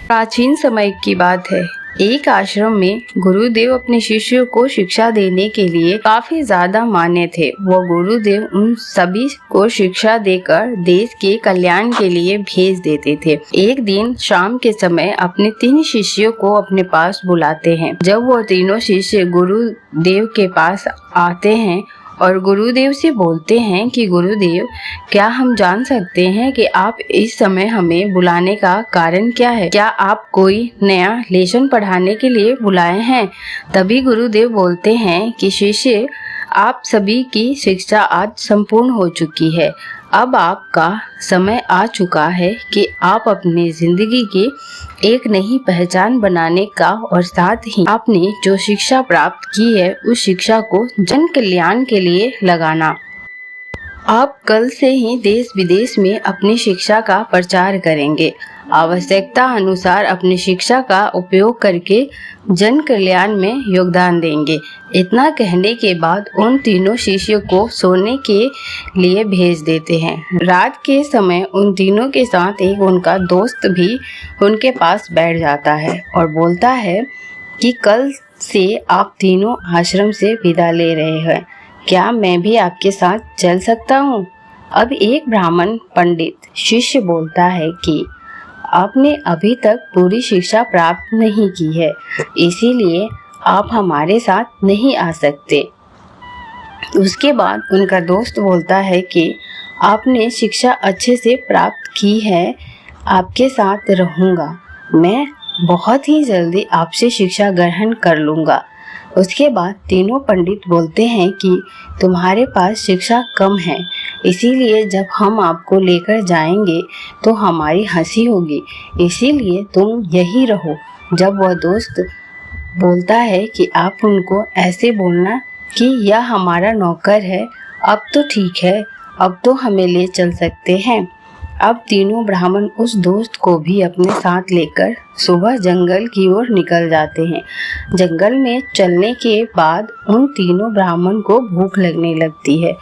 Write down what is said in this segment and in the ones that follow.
प्राचीन समय की बात है। एक आश्रम में गुरुदेव अपने शिष्यों को शिक्षा देने के लिए काफी ज्यादा मान्य थे। वो गुरुदेव उन सभी को शिक्षा देकर देश के कल्याण के लिए भेज देते थे। एक दिन शाम के समय अपने 3 शिष्यों को अपने पास बुलाते हैं। जब वो तीनों शिष्य गुरुदेव के पास आते हैं और गुरुदेव से बोलते हैं कि गुरुदेव, क्या हम जान सकते हैं कि आप इस समय हमें बुलाने का कारण क्या है? क्या आप कोई नया लेसन पढ़ाने के लिए बुलाए हैं? तभी गुरुदेव बोलते हैं कि शिष्य, आप सभी की शिक्षा आज संपूर्ण हो चुकी है। अब आपका समय आ चुका है कि आप अपनी जिंदगी की एक नई पहचान बनाने का और साथ ही आपने जो शिक्षा प्राप्त की है उस शिक्षा को जन कल्याण के लिए लगाना। आप कल से ही देश विदेश में अपनी शिक्षा का प्रचार करेंगे। आवश्यकता अनुसार अपनी शिक्षा का उपयोग करके जन कल्याण में योगदान देंगे। इतना कहने के बाद उन तीनों शिष्यों को सोने के लिए भेज देते हैं। रात के समय उन तीनों के साथ एक उनका दोस्त भी उनके पास बैठ जाता है और बोलता है कि कल से आप तीनों आश्रम से विदा ले रहे हैं। क्या मैं भी आपके साथ चल सकता हूँ? अब एक ब्राह्मण पंडित शिष्य बोलता है कि आपने अभी तक पूरी शिक्षा प्राप्त नहीं की है, इसीलिए आप हमारे साथ नहीं आ सकते। उसके बाद उनका दोस्त बोलता है कि आपने शिक्षा अच्छे से प्राप्त की है, आपके साथ रहूँगा। मैं बहुत ही जल्दी आपसे शिक्षा ग्रहण कर लूँगा। उसके बाद तीनों पंडित बोलते हैं कि तुम्हारे पास शिक्षा कम है, इसीलिए जब हम आपको लेकर जाएंगे तो हमारी हंसी होगी, इसीलिए तुम यही रहो। जब वह दोस्त बोलता है कि आप उनको ऐसे बोलना कि यह हमारा नौकर है, अब तो ठीक है, अब तो हमें ले चल सकते हैं। अब तीनों ब्राह्मण उस दोस्त को भी अपने साथ लेकर सुबह जंगल की ओर निकल जाते हैं। जंगल में चलने के बाद उन तीनों ब्राह्मण को भूख लगने लगती है।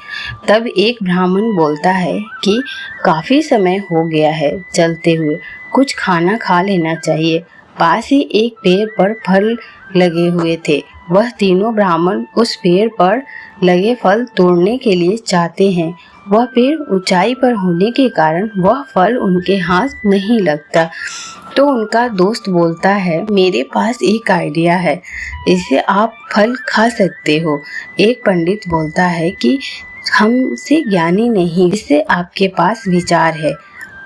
तब एक ब्राह्मण बोलता है कि काफी समय हो गया है चलते हुए, कुछ खाना खा लेना चाहिए। पास ही एक पेड़ पर फल लगे हुए थे। वह तीनों ब्राह्मण उस पेड़ पर लगे फल तोड़ने के लिए चाहते हैं। वह पेड़ ऊंचाई पर होने के कारण वह फल उनके हाथ नहीं लगता। तो उनका दोस्त बोलता है, मेरे पास एक आइडिया है, इससे आप फल खा सकते हो। एक पंडित बोलता है कि हमसे ज्ञानी नहीं, इससे आपके पास विचार है।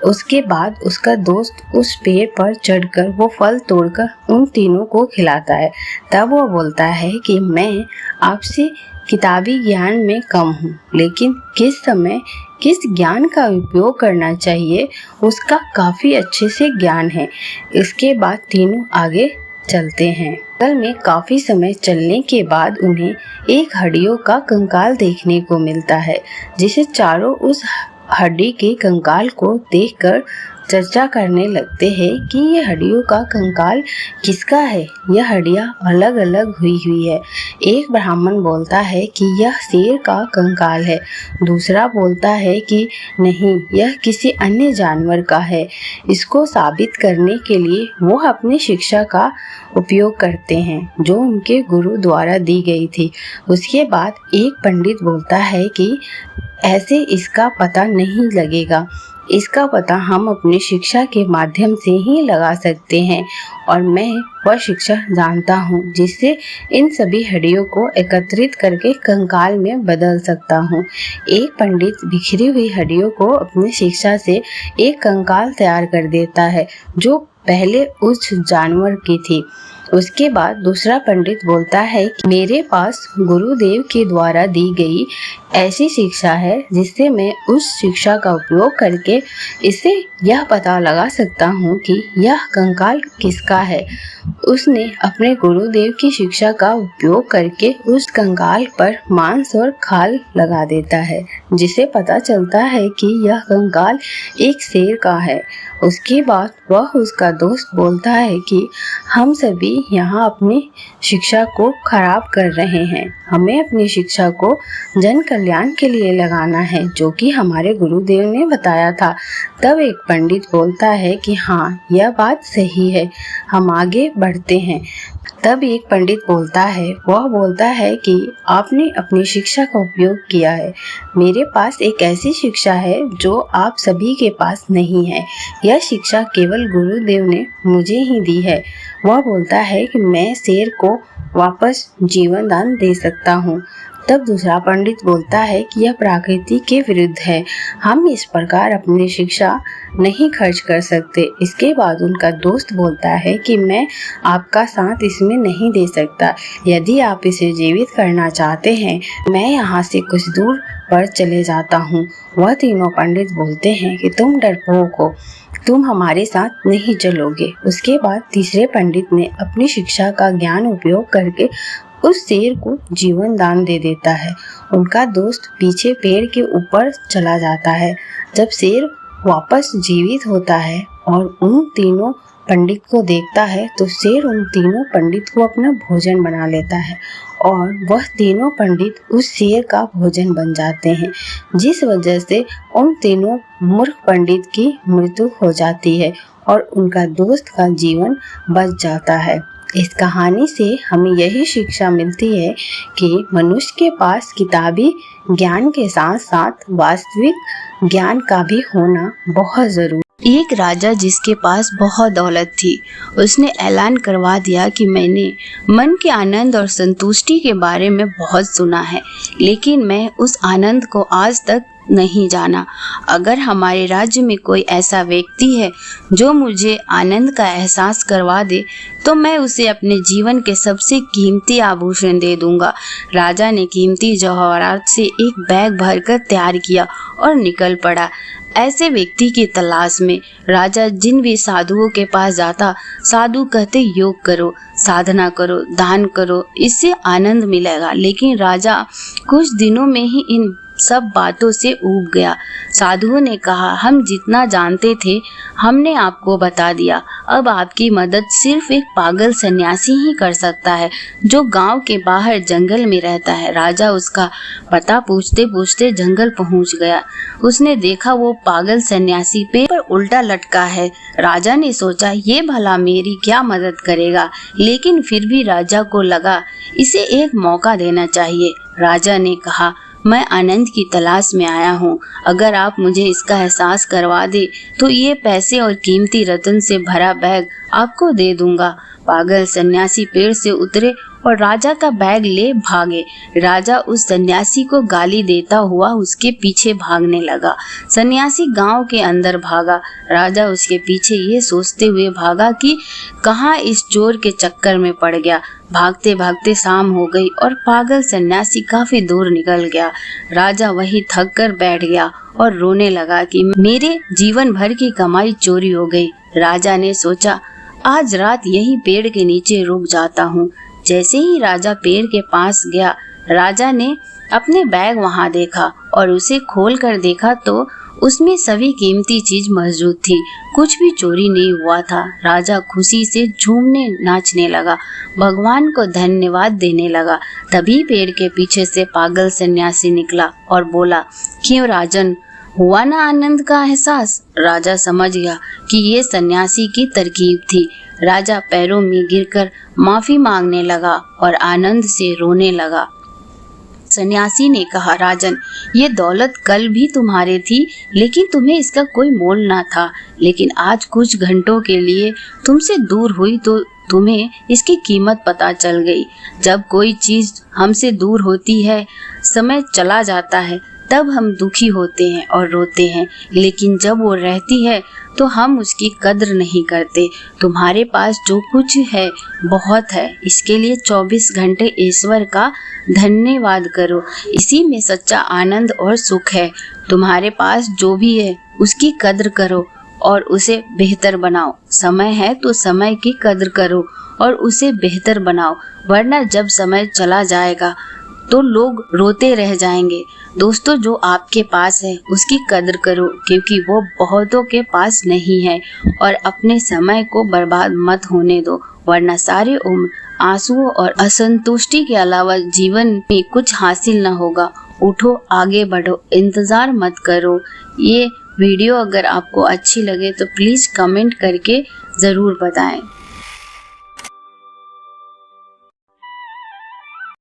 उसके बाद उसका दोस्त उस पेड़ पर चढ़कर वो फल तोड़कर उन तीनों को खिलाता है। तब वो बोलता है कि मैं आपसे किताबी ज्ञान में कम हूँ, लेकिन किस समय किस ज्ञान का उपयोग करना चाहिए उसका काफी अच्छे से ज्ञान है। इसके बाद तीनों आगे चलते हैं। जंगल में काफी समय चलने के बाद उन्हें एक हड्डियों का कंकाल देखने को मिलता है, जिसे चारों उस हड्डी के कंकाल को देखकर चर्चा करने लगते हैं कि ये हड्डियों का कंकाल किसका है। यह हड्डियां अलग अलग हुई है। एक ब्राह्मण बोलता है कि यह शेर का कंकाल है। दूसरा बोलता है कि नहीं, यह किसी अन्य जानवर का है। इसको साबित करने के लिए वो अपनी शिक्षा का उपयोग करते हैं जो उनके गुरु द्वारा दी गई थी। उसके बाद एक पंडित बोलता है कि ऐसे इसका पता नहीं लगेगा, इसका पता हम अपनी शिक्षा के माध्यम से ही लगा सकते हैं और मैं वह शिक्षा जानता हूँ जिससे इन सभी हड्डियों को एकत्रित करके कंकाल में बदल सकता हूँ। एक पंडित बिखरी हुई हड्डियों को अपनी शिक्षा से एक कंकाल तैयार कर देता है जो पहले उस जानवर की थी। उसके बाद दूसरा पंडित बोलता है कि मेरे पास गुरुदेव के द्वारा दी गई ऐसी शिक्षा है जिससे मैं उस शिक्षा का उपयोग करके इससे यह पता लगा सकता हूँ कि यह कंकाल किसका है। उसने अपने गुरुदेव की शिक्षा का उपयोग करके उस कंकाल पर मांस और खाल लगा देता है, जिसे पता चलता है कि यह कंकाल एक शेर का है। उसके बाद वह उसका दोस्त बोलता है कि हम सभी यहाँ अपनी शिक्षा को खराब कर रहे हैं, हमें अपनी शिक्षा को जन कल्याण के लिए लगाना है, जो कि हमारे गुरुदेव ने बताया था। तब एक पंडित बोलता है कि हाँ, यह बात सही है, हम आगे बढ़ते हैं। तब एक पंडित बोलता है, वह बोलता है कि आपने अपनी शिक्षा का उपयोग किया है। मेरे पास एक ऐसी शिक्षा है जो आप सभी के पास नहीं है। यह शिक्षा केवल गुरुदेव ने मुझे ही दी है। वह बोलता है कि मैं शेर को वापस जीवन दान दे सकता हूँ। तब दूसरा पंडित बोलता है कि यह प्रकृति के विरुद्ध है, हम इस प्रकार अपनी शिक्षा नहीं खर्च कर सकते। इसके बाद उनका दोस्त बोलता है कि मैं आपका साथ इसमें नहीं दे सकता, यदि आप इसे जीवित करना चाहते हैं मैं यहाँ से कुछ दूर पर चले जाता हूँ। वह तीनों पंडित बोलते हैं कि तुम डरपोक हो, तुम हमारे साथ नहीं चलोगे। उसके बाद तीसरे पंडित ने अपनी शिक्षा का ज्ञान उपयोग करके उस शेर को जीवन दान दे देता है। उनका दोस्त पीछे पेड़ के ऊपर चला जाता है। जब शेर वापस जीवित होता है और उन तीनों पंडित को देखता है तो शेर उन तीनों पंडित को अपना भोजन बना लेता है और वह तीनों पंडित उस शेर का भोजन बन जाते हैं, जिस वजह से उन तीनों मूर्ख पंडित की मृत्यु हो जाती है और उनका दोस्त का जीवन बच जाता है। इस कहानी से हमें यही शिक्षा मिलती है कि मनुष्य के पास किताबी ज्ञान के साथ साथ वास्तविक ज्ञान का भी होना बहुत जरूरी। एक राजा जिसके पास बहुत दौलत थी, उसने ऐलान करवा दिया कि मैंने मन के आनंद और संतुष्टि के बारे में बहुत सुना है, लेकिन मैं उस आनंद को आज तक नहीं जाना। अगर हमारे राज्य में कोई ऐसा व्यक्ति है जो मुझे आनंद का एहसास करवा दे तो मैं उसे अपने जीवन के सबसे कीमती आभूषण दे दूंगा। राजा ने कीमती जवाहरात से एक बैग भरकर तैयार किया और निकल पड़ा। ऐसे व्यक्ति की तलाश में राजा जिन भी साधुओं के पास जाता, साधु कहते योग करो, साधना करो, दान करो, इससे आनंद मिलेगा। लेकिन राजा कुछ दिनों में ही इन सब बातों से ऊब गया। साधुओं ने कहा, हम जितना जानते थे हमने आपको बता दिया, अब आपकी मदद सिर्फ एक पागल सन्यासी ही कर सकता है जो गांव के बाहर जंगल में रहता है। राजा उसका पता पूछते पूछते जंगल पहुंच गया। उसने देखा वो पागल सन्यासी पेड़ पर उल्टा लटका है। राजा ने सोचा ये भला मेरी क्या मदद करेगा, लेकिन फिर भी राजा को लगा इसे एक मौका देना चाहिए। राजा ने कहा, मैं आनंद की तलाश में आया हूँ, अगर आप मुझे इसका एहसास करवा दे तो ये पैसे और कीमती रत्न से भरा बैग आपको दे दूंगा। पागल सन्यासी पेड़ से उतरे और राजा का बैग ले भागे। राजा उस सन्यासी को गाली देता हुआ उसके पीछे भागने लगा। सन्यासी गांव के अंदर भागा। राजा उसके पीछे ये सोचते हुए भागा कि कहाँ इस चोर के चक्कर में पड़ गया। भागते भागते शाम हो गई और पागल सन्यासी काफी दूर निकल गया। राजा वहीं थक कर बैठ गया और रोने लगा कि मेरे जीवन भर की कमाई चोरी हो गई। राजा ने सोचा आज रात यहीं पेड़ के नीचे रुक जाता हूँ। जैसे ही राजा पेड़ के पास गया, राजा ने अपने बैग वहाँ देखा और उसे खोल कर देखा तो उसमें सभी कीमती चीज मौजूद थी, कुछ भी चोरी नहीं हुआ था। राजा खुशी से झूमने नाचने लगा, भगवान को धन्यवाद देने लगा। तभी पेड़ के पीछे से पागल सन्यासी निकला और बोला, क्यों राजन, हुआ ना आनंद का एहसास? राजा समझ गया कि ये सन्यासी की तरकीब थी। राजा पैरों में गिरकर माफी मांगने लगा और आनंद से रोने लगा। सन्यासी ने कहा, राजन, ये दौलत कल भी तुम्हारे थी, लेकिन तुम्हें इसका कोई मोल ना था। लेकिन आज कुछ घंटों के लिए तुमसे दूर हुई तो तुम्हें इसकी कीमत पता चल गई। जब कोई चीज हमसे दूर होती है, समय चला जाता है, तब हम दुखी होते हैं और रोते हैं, लेकिन जब वो रहती है तो हम उसकी कद्र नहीं करते। तुम्हारे पास जो कुछ है बहुत है, इसके लिए 24 घंटे ईश्वर का धन्यवाद करो। इसी में सच्चा आनंद और सुख है। तुम्हारे पास जो भी है उसकी कद्र करो और उसे बेहतर बनाओ। समय है तो समय की कद्र करो और उसे बेहतर बनाओ, वरना जब समय चला जाएगा तो लोग रोते रह जाएंगे। दोस्तों, जो आपके पास है उसकी कद्र करो, क्योंकि वो बहुतों के पास नहीं है। और अपने समय को बर्बाद मत होने दो, वरना सारी उम्र आंसुओं और असंतुष्टि के अलावा जीवन में कुछ हासिल न होगा उठो, आगे बढ़ो, इंतज़ार मत करो। ये वीडियो अगर आपको अच्छी लगे तो प्लीज़ कमेंट करके ज़रूर बताएं।